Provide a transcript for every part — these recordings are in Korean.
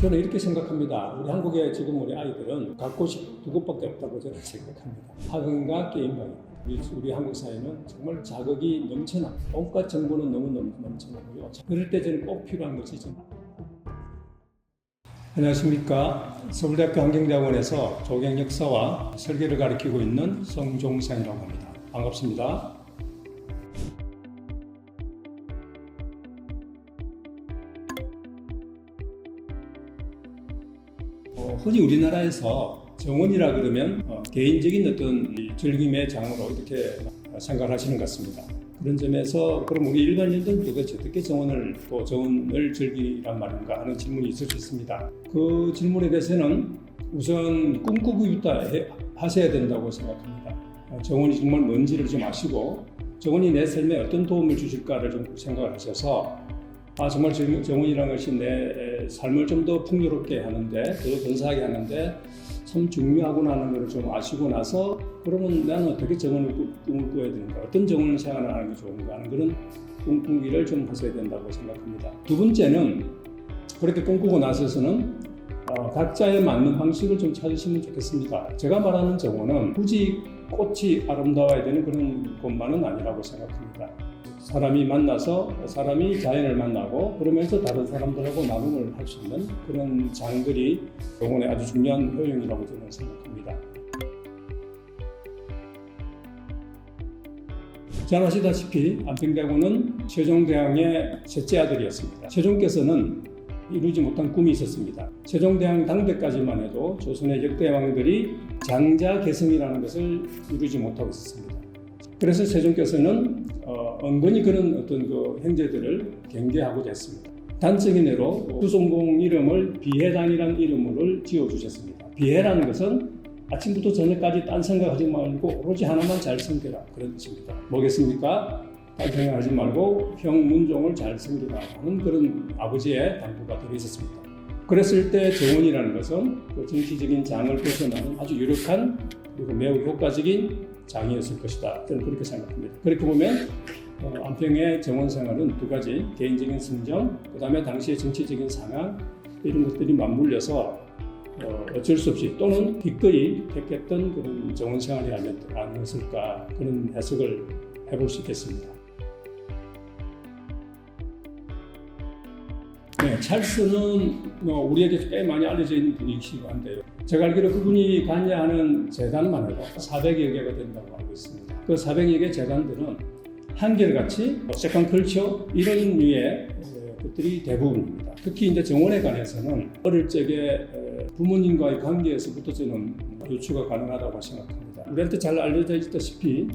저는 이렇게 생각합니다. 우리 한국의 지금 우리 아이들은 갈 곳이 두 곳밖에 없다고 저는 생각합니다. 학원과 게임방입니다. 우리 한국 사회는 정말 자극이 넘쳐나, 온갖 정보는 너무 넘쳐나고요. 그럴 때 저는 꼭 필요한 것이 좀. 안녕하십니까. 서울대학교 환경대학원에서 조경 역사와 설계를 가르치고 있는 성종상이라고 합니다. 반갑습니다. 흔히 우리나라에서 정원이라 그러면 개인적인 어떤 즐김의 장으로 이렇게 생각하시는 것 같습니다. 그런 점에서 그럼 우리 일반인들은 도대체 어떻게 정원을 즐기란 말인가 하는 질문이 있을 수 있습니다. 그 질문에 대해서는 우선 꿈꾸기부터 하셔야 된다고 생각합니다. 정원이 정말 뭔지를 좀 아시고 정원이 내 삶에 어떤 도움을 주실까를 좀 생각을 하셔서 정말 정원이라는 것이 내 삶을 좀 더 풍요롭게 하는데, 더 근사하게 하는데 참 중요하구나 하는 것을 좀 아시고 나서 그러면 나는 어떻게 정원을 꿈을 꾸어야 되는가, 어떤 정원 생활을 하는 게 좋은가 하는 그런 꿈꾸기를 좀 하셔야 된다고 생각합니다. 두 번째는 그렇게 꿈꾸고 나서서는 각자에 맞는 방식을 좀 찾으시면 좋겠습니다. 제가 말하는 정원은 굳이 꽃이 아름다워야 되는 그런 것만은 아니라고 생각합니다. 사람이 만나서 사람이 자연을 만나고 그러면서 다른 사람들하고 나눔을 할 수 있는 그런 장들이 정원의 아주 중요한 효용이라고 저는 생각합니다. 잘 아시다시피 안평대군은 세종대왕의 셋째 아들이었습니다. 세종께서는 이루지 못한 꿈이 있었습니다. 세종대왕 당대까지만 해도 조선의 역대 왕들이 장자개성이라는 것을 이루지 못하고 있었습니다. 그래서 세종께서는 은근히 그런 어떤 그 행제들을 경계하고자 했습니다. 단적인 예로 후송공 이름을 비해단이라는 이름을 지어주셨습니다. 비해라는 것은 아침부터 저녁까지 딴 생각하지 말고 오로지 하나만 잘 섬겨라, 그런 뜻입니다. 뭐겠습니까? 딴 생각하지 말고 형 문종을 잘 섬기라 하는 그런 아버지의 당부가 들어있었습니다. 그랬을 때 정원이라는 것은 그 정치적인 장을 벗어나는 아주 유력한 그리고 매우 효과적인 장이었을 것이다. 저는 그렇게 생각합니다. 그렇게 보면 안평의 정원 생활은 두 가지, 개인적인 성정, 그 다음에 당시의 정치적인 상황, 이런 것들이 맞물려서 어쩔 수 없이 또는 기꺼이 택했던 그런 정원 생활이 아니었을까, 그런 해석을 해볼 수 있겠습니다. 네, 찰스는 우리에게 꽤 많이 알려져 있는 분이시기도 한데요. 제가 알기로 그분이 관여하는 재단만 해도 400여 개가 된다고 알고 있습니다. 그 400여 개 재단들은 한결같이 세컨 컬처 이런 류의 것들이 대부분입니다. 특히 이제 정원에 관해서는 어릴 적에 부모님과의 관계에서부터 저는 유추가 가능하다고 생각합니다. 우리한테 잘 알려져 있다시피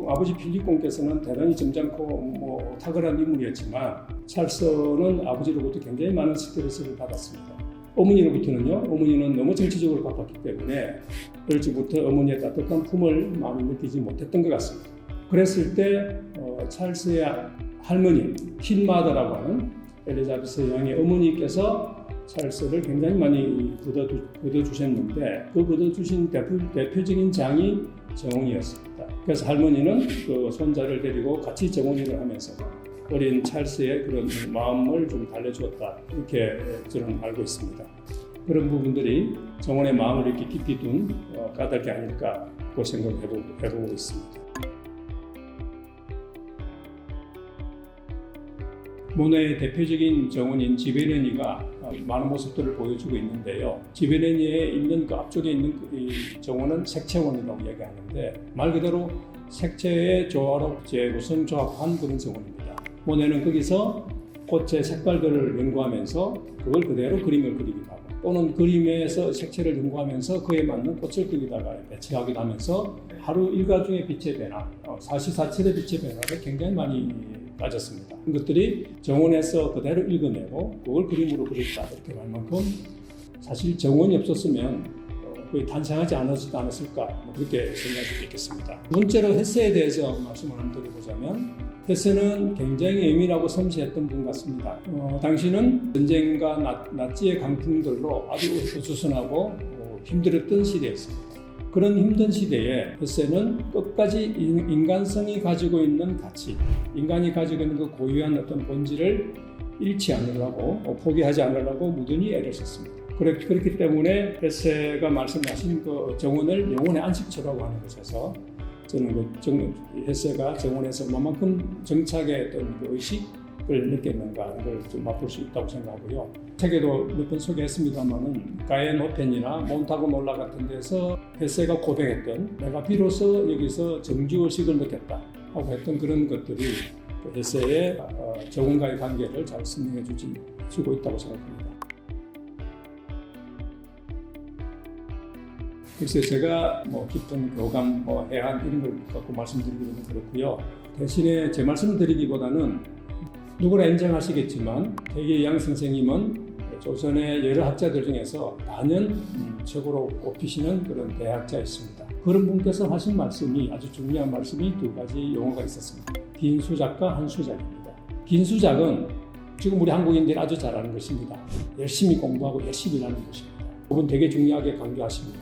아버지 필립공께서는 대단히 점잖고 탁월한 인물이었지만 찰스는 아버지로부터 굉장히 많은 스트레스를 받았습니다. 어머니는 너무 정치적으로 바빴기 때문에 어릴 적부터 어머니의 따뜻한 품을 많이 느끼지 못했던 것 같습니다. 그랬을 때 찰스의 할머니 퀸마더라고 하는 엘리자베스 여왕의 어머니께서 찰스를 굉장히 많이 거둬주셨는데 그 거둬주신 대표적인 장이 정원이었습니다. 그래서 할머니는 그 손자를 데리고 같이 정원일을 하면서 어린 찰스의 그런 마음을 좀 달래주었다, 이렇게 저는 알고 있습니다. 그런 부분들이 정원의 마음을 이렇게 깊이 둔 까닭이 아닐까 그 생각을 해보고 있습니다. 모네의 대표적인 정원인 지베레니가 많은 모습들을 보여주고 있는데요. 지베레니에 있는 그 앞쪽에 있는 이 정원은 색채원이라고 얘기하는데 말 그대로 색채의 조화롭게 우선 조합한 그런 정원입니다. 모네는 거기서 꽃의 색깔들을 연구하면서 그걸 그대로 그림을 그리기도 하고 또는 그림에서 색채를 연구하면서 그에 맞는 꽃을 그리다가 배치하기도 하면서 하루 일과 중의 빛의 변화, 사시사철의 빛의 변화를 굉장히 많이 따졌습니다. 이것들이 정원에서 그대로 읽어내고 그걸 그림으로 그렸다, 이렇게 할 만큼 사실 정원이 없었으면 거의 탄생하지 않았을까, 그렇게 생각할 수 있겠습니다. 두 번째로 헤세에 대해서 말씀을 한번 드려보자면 헤세는 굉장히 예민하고 섬세했던 분 같습니다. 당시는 전쟁과 나치의 강풍들로 아주 어수선하고 힘들었던 시대였습니다. 그런 힘든 시대에 헤세는 끝까지 인간성이 가지고 있는 가치, 인간이 가지고 있는 그 고유한 어떤 본질을 잃지 않으려고 포기하지 않으려고 무던히 애를 썼습니다. 그렇기 때문에 햇세가 말씀하신 그 정원을 영혼의 안식처라고 하는 것에서 저는 햇세가 정원에서 뭐만큼 정착의 어떤 그 의식을 느꼈는가 하는 걸 좀 맛볼 수 있다고 생각하고요. 책에도 몇 번 소개했습니다만은 가엔호펜이나 몬타그몰라 같은 데서 햇세가 고백했던 내가 비로소 여기서 정주의식을 느꼈다 하고 했던 그런 것들이 햇세의 정원과의 관계를 잘 설명해 주고 있다고 생각합니다. 글쎄 제가 깊은 교감, 해안 이런 걸 갖고 말씀드리기는 그렇고요. 대신에 제 말씀을 드리기보다는 누구나 인정하시겠지만 대개양 선생님은 조선의 여러 학자들 중에서 단연 최고로 꼽히시는 그런 대학자였습니다. 그런 분께서 하신 말씀이 아주 중요한 말씀이 두 가지 용어가 있었습니다. 긴수작과 한수작입니다. 긴수작은 지금 우리 한국인들이 아주 잘 아는 것입니다. 열심히 공부하고 열심히 일하는 것입니다. 그분 되게 중요하게 강조하십니다.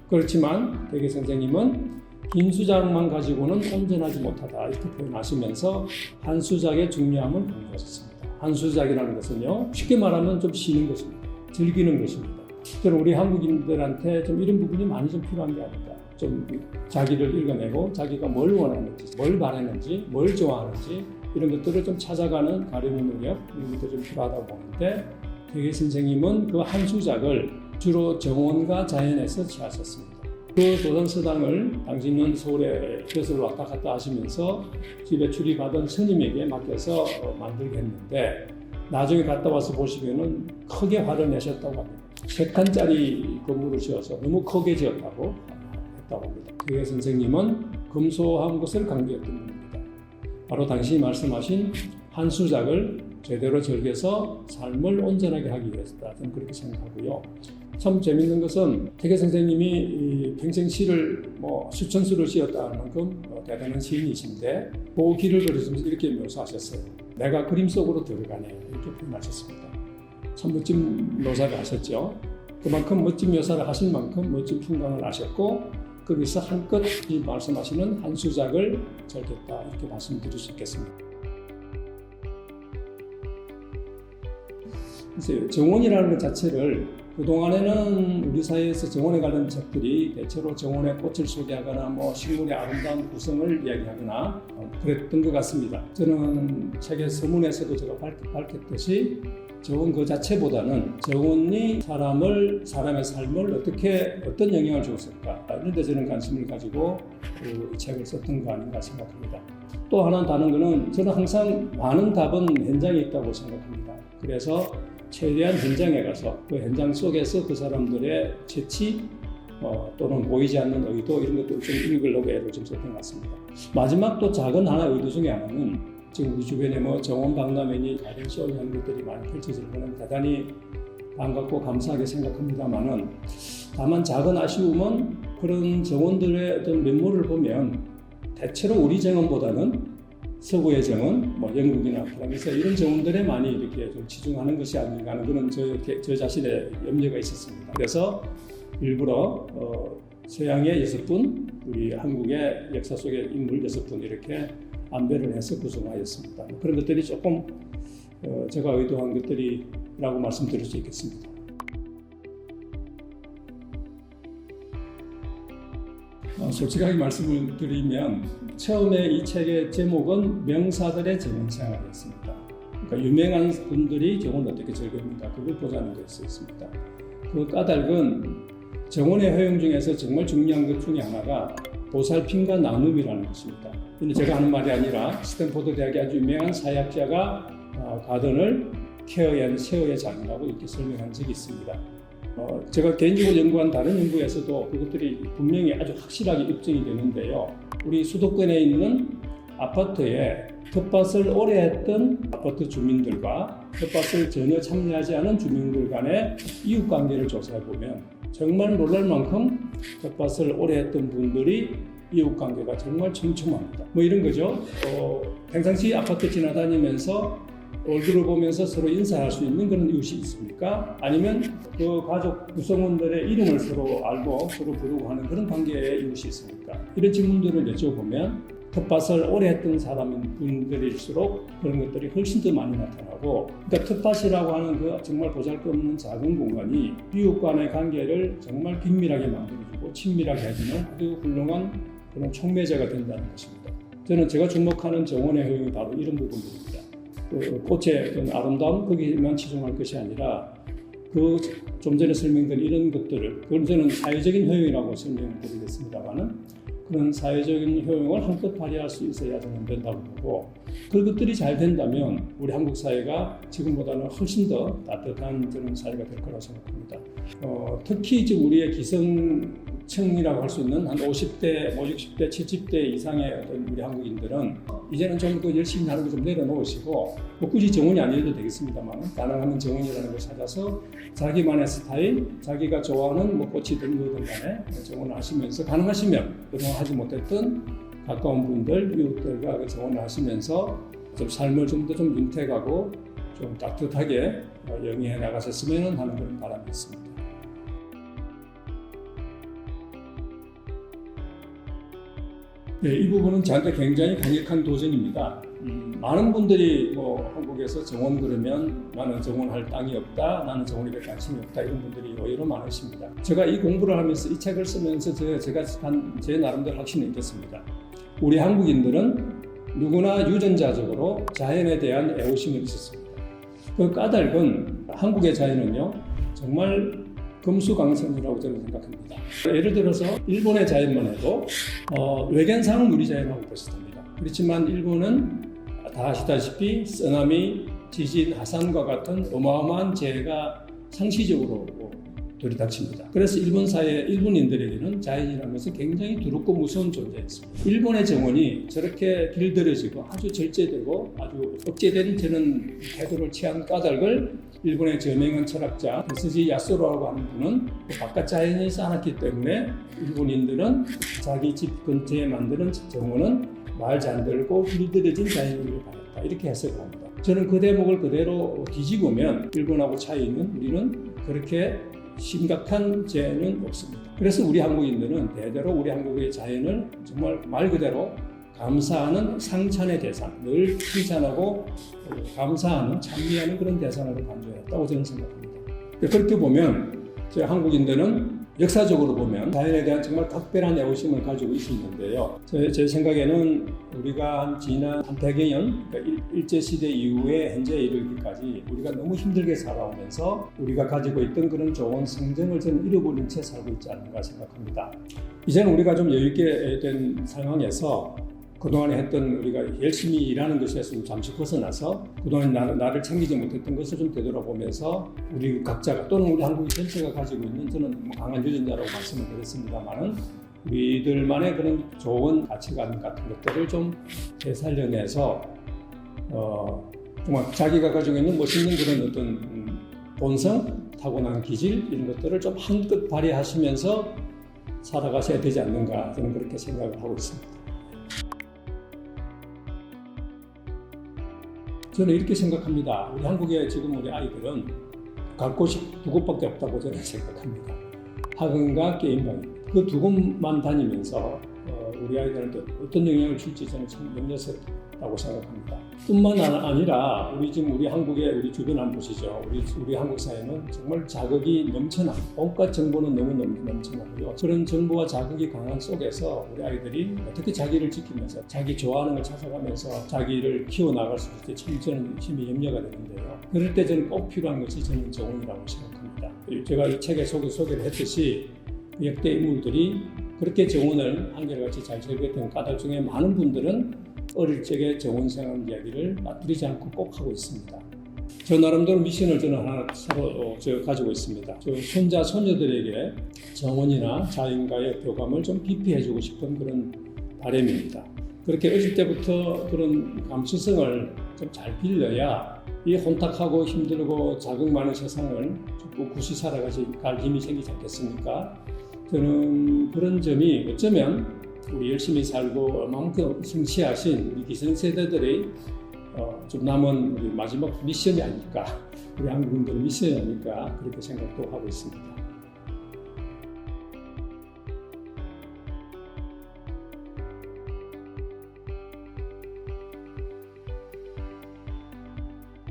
그렇지만 대개 선생님은 긴수작만 가지고는 온전하지 못하다 이렇게 표현하시면서 한수작의 중요함을 강조하셨습니다. 한수작이라는 것은요, 쉽게 말하면 좀 쉬는 것입니다. 즐기는 것입니다. 저는 우리 한국인들한테 좀 이런 부분이 많이 좀 필요한 게 아닐까. 좀 자기를 읽어내고 자기가 뭘 원하는지, 뭘 바라는지, 뭘 좋아하는지 이런 것들을 좀 찾아가는 가려는 능력 이런 것도 좀 필요하다고 보는데 대개 선생님은 그 한수작을 주로 정원과 자연에서 취하셨습니다. 그 조선서당을 당시는 서울에 벼슬 왔다 갔다 하시면서 집에 출입하던 스님에게 맡겨서 만들게 했는데 나중에 갔다 와서 보시면은 크게 화를 내셨다고 합니다. 3칸짜리 건물을 지어서 너무 크게 지었다고 했다고 합니다. 그의 선생님은 금소한 것을 강조했던 분입니다. 바로 당신이 말씀하신 한수작을 제대로 즐겨서 삶을 온전하게 하기 위해서다. 저는 그렇게 생각하고요. 참 재밌는 것은 태계 선생님이 평생 시를 수천 수를 지었다는 만큼 대단한 시인이신데 그 길을 그리시면서 이렇게 묘사하셨어요. 내가 그림 속으로 들어가네 이렇게 표현하셨습니다. 참 멋진 묘사를 하셨죠. 그만큼 멋진 묘사를 하신 만큼 멋진 풍광을 아셨고 거기서 한껏 이 말씀하시는 한수작을 즐겼다 이렇게 말씀드릴 수 있겠습니다. 글쎄요, 정원이라는 것 자체를 그동안에는 우리 사회에서 정원에 관련 책들이 대체로 정원의 꽃을 소개하거나 식물의 아름다운 구성을 이야기하거나 그랬던 것 같습니다. 저는 책의 서문에서도 제가 밝혔듯이 정원 그 자체보다는 정원이 사람의 삶을 어떤 영향을 주었을까 이런 데 저는 관심을 가지고 그 책을 썼던 거 아닌가 생각합니다. 또 하나 다른 거는 저는 항상 많은 답은 현장에 있다고 생각합니다. 그래서 최대한 현장에 가서 그 현장 속에서 그 사람들의 재치 또는 보이지 않는 의도 이런 것들을 좀 읽으려고 애를 좀 썼던 것 같습니다. 마지막 또 작은 하나의 의도 중에 하나는 지금 우리 주변에 정원 박람회니 가든 쇼 이런 것들이 많이 펼쳐지는 것은 대단히 반갑고 감사하게 생각합니다만은 다만 작은 아쉬움은 그런 정원들의 어떤 면모를 보면 대체로 우리 정원보다는 서구의 정원, 영국이나 프랑스 이런 정원들에 많이 이렇게 좀 치중하는 것이 아닌가 하는 그런 저 자신의 염려가 있었습니다. 그래서 일부러 서양의 6분, 우리 한국의 역사 속의 인물 6분 이렇게 안배를 해서 구성하였습니다. 그런 것들이 조금 제가 의도한 것들이라고 말씀드릴 수 있겠습니다. 솔직하게 말씀을 드리면 처음에 이 책의 제목은 명사들의 정원생활이었습니다. 그러니까 유명한 분들이 정원을 어떻게 즐깁니까? 그걸 보자는 거였습니다. 그 까닭은 정원의 허용 중에서 정말 중요한 것 중에 하나가 보살핌과 나눔이라는 것입니다. 근데 제가 하는 말이 아니라 스탠포드 대학의 아주 유명한 사회학자가 가든을 케어의 장이라고 이렇게 설명한 적이 있습니다. 제가 개인적으로 연구한 다른 연구에서도 그것들이 분명히 아주 확실하게 입증이 되는데요. 우리 수도권에 있는 아파트에 텃밭을 오래 했던 아파트 주민들과 텃밭을 전혀 참여하지 않은 주민들 간의 이웃관계를 조사해보면 정말 놀랄 만큼 텃밭을 오래 했던 분들이 이웃관계가 정말 촘촘합니다. 이런 거죠. 평상시 아파트 지나다니면서 얼굴을 보면서 서로 인사할 수 있는 그런 이웃이 있습니까? 아니면 그 가족 구성원들의 이름을 서로 알고 서로 부르고 하는 그런 관계의 이웃이 있습니까? 이런 질문들을 여쭤보면 텃밭을 오래 했던 사람분들일수록 그런 것들이 훨씬 더 많이 나타나고, 그러니까 텃밭이라고 하는 그 정말 보잘것없는 작은 공간이 이웃 간의 관계를 정말 긴밀하게 만들어주고 친밀하게 해주는 아주 훌륭한 그런 촉매제가 된다는 것입니다. 저는 제가 주목하는 정원의 효용이 바로 이런 부분들입니다. 그 꽃의 어떤 아름다움 거기만 치중할 것이 아니라 그 좀 전에 설명드린 이런 것들을, 그걸 저는 사회적인 효용이라고 설명드리겠습니다만은, 그런 사회적인 효용을 한껏 발휘할 수 있어야 저는 된다고 보고, 그것들이 잘 된다면 우리 한국 사회가 지금보다는 훨씬 더 따뜻한 그런 사회가 될 거라고 생각합니다. 특히 지금 우리의 기성층이라고 할 수 있는 한 50대, 60대, 70대 이상의 어떤 우리 한국인들은 이제는 좀 더 열심히 하는 거 좀 내려놓으시고, 뭐 굳이 정원이 아니어도 되겠습니다만 가능하면 정원이라는 걸 찾아서 자기만의 스타일, 자기가 좋아하는 뭐 꽃이든 뭐든 간에 정원을 하시면서, 가능하시면 그동안 하지 못했던 가까운 분들, 이웃들과 정원을 하시면서 좀 삶을 좀 더 좀 윤택하고 좀 따뜻하게 영위해 나가셨으면 하는 그런 바람이 있습니다. 네, 이 부분은 저한테 굉장히 강력한 도전입니다. 많은 분들이 뭐 한국에서 정원 그러면 나는 정원할 땅이 없다, 나는 정원에 대해 관심이 없다, 이런 분들이 의외로 많으십니다. 제가 이 공부를 하면서 이 책을 쓰면서 제가 제 나름대로 확신을 잊었습니다. 우리 한국인들은 누구나 유전자적으로 자연에 대한 애호심이 있었습니다. 그 까닭은 한국의 자연은요 정말 금수강선이라고 저는 생각합니다. 예를 들어서 일본의 자연만 해도 외견상은 우리 자연하고 비슷합니다. 그렇지만 일본은 다 아시다시피 쓰나미, 지진, 하산과 같은 어마어마한 재해가 상시적으로 들이닥칩니다. 그래서 일본 사회 일본인들에게는 자연이라는 것은 굉장히 두렵고 무서운 존재였습니다. 일본의 정원이 저렇게 길들여지고 아주 절제되고 아주 억제된 저는 태도를 취한 까닭을 일본의 저명한 철학자 스지 야스로라고 하는 분은 바깥 자연이 쌓았기 때문에 일본인들은 자기 집 근처에 만드는 정원은 말 잘 들고 길들여진 자연을 바랐다, 이렇게 해석을 합니다. 저는 그 대목을 그대로 뒤집으면 일본하고 차이는 우리는 그렇게 심각한 재해는 없습니다. 그래서 우리 한국인들은 대대로 우리 한국의 자연을 정말 말 그대로 감사하는 상찬의 대상, 늘 칭찬하고 감사하는, 찬미하는 그런 대상으로 간주했다고 저는 생각합니다. 그렇게 보면 저희 한국인들은 역사적으로 보면 자연에 대한 정말 각별한 애호심을 가지고 있었는데요. 제 생각에는 우리가 지난 한 100여 년, 그러니까 일제시대 이후에 현재에 이르기까지 우리가 너무 힘들게 살아오면서 우리가 가지고 있던 그런 좋은 성정을 저는 잃어버린 채 살고 있지 않는가 생각합니다. 이제는 우리가 좀 여유있게 된 상황에서 그동안에 했던 우리가 열심히 일하는 것에서 좀 잠시 벗어나서 그동안 나를 챙기지 못했던 것을 좀 되돌아보면서 우리 각자가 또는 우리 한국이 전체가 가지고 있는, 저는 강한 유전자라고 말씀을 드렸습니다만은 우리들만의 그런 좋은 가치관 같은 것들을 좀 되살려내서 정말 자기가 가지고 있는 멋있는 그런 어떤 본성, 타고난 기질 이런 것들을 좀 한껏 발휘하시면서 살아가셔야 되지 않는가, 저는 그렇게 생각을 하고 있습니다. 저는 이렇게 생각합니다. 우리 한국의 지금 우리 아이들은 갈 곳이 두 곳밖에 없다고 저는 생각합니다. 학원과 게임방입니다. 그 두 곳만 다니면서 우리 아이들한테 어떤 영향을 줄지 저는 참 염려스럽다고 생각합니다. 뿐만 아니라 우리 한국의 우리 주변 한번 보시죠. 우리 한국 사회는 정말 자극이 넘쳐나, 온갖 정보는 너무 넘쳐나고요. 그런 정보와 자극이 강한 속에서 우리 아이들이 어떻게 자기를 지키면서 자기 좋아하는 걸 찾아가면서 자기를 키워나갈 수 있을지 참 저는 힘이 염려가 되는데요. 그럴 때 저는 꼭 필요한 것이 저는 정원이라고 생각합니다. 제가 이 책에 소개를 했듯이 역대 인물들이 그렇게 정원을 한결같이 잘 설계했던 까닭 중에 많은 분들은 어릴 적에 정원 생활 이야기를 빠뜨리지 않고 꼭 하고 있습니다. 저 나름대로 미션을 저는 하나 가지고 있습니다. 저 손자, 손녀들에게 정원이나 자연과의 교감을 좀 깊이해주고 싶은 그런 바람입니다. 그렇게 어릴 때부터 그런 감수성을 좀 잘 빌려야 이 혼탁하고 힘들고 자극 많은 세상을 좀 굳이 살아갈 힘이 생기지 않겠습니까? 저는 그런 점이 어쩌면 우리 열심히 살고 얼마만큼 성취하신 우리 기성세대들의 좀 남은 우리 마지막 미션이 아닐까, 우리 한국인들의 미션이 아닐까, 그렇게 생각도 하고 있습니다.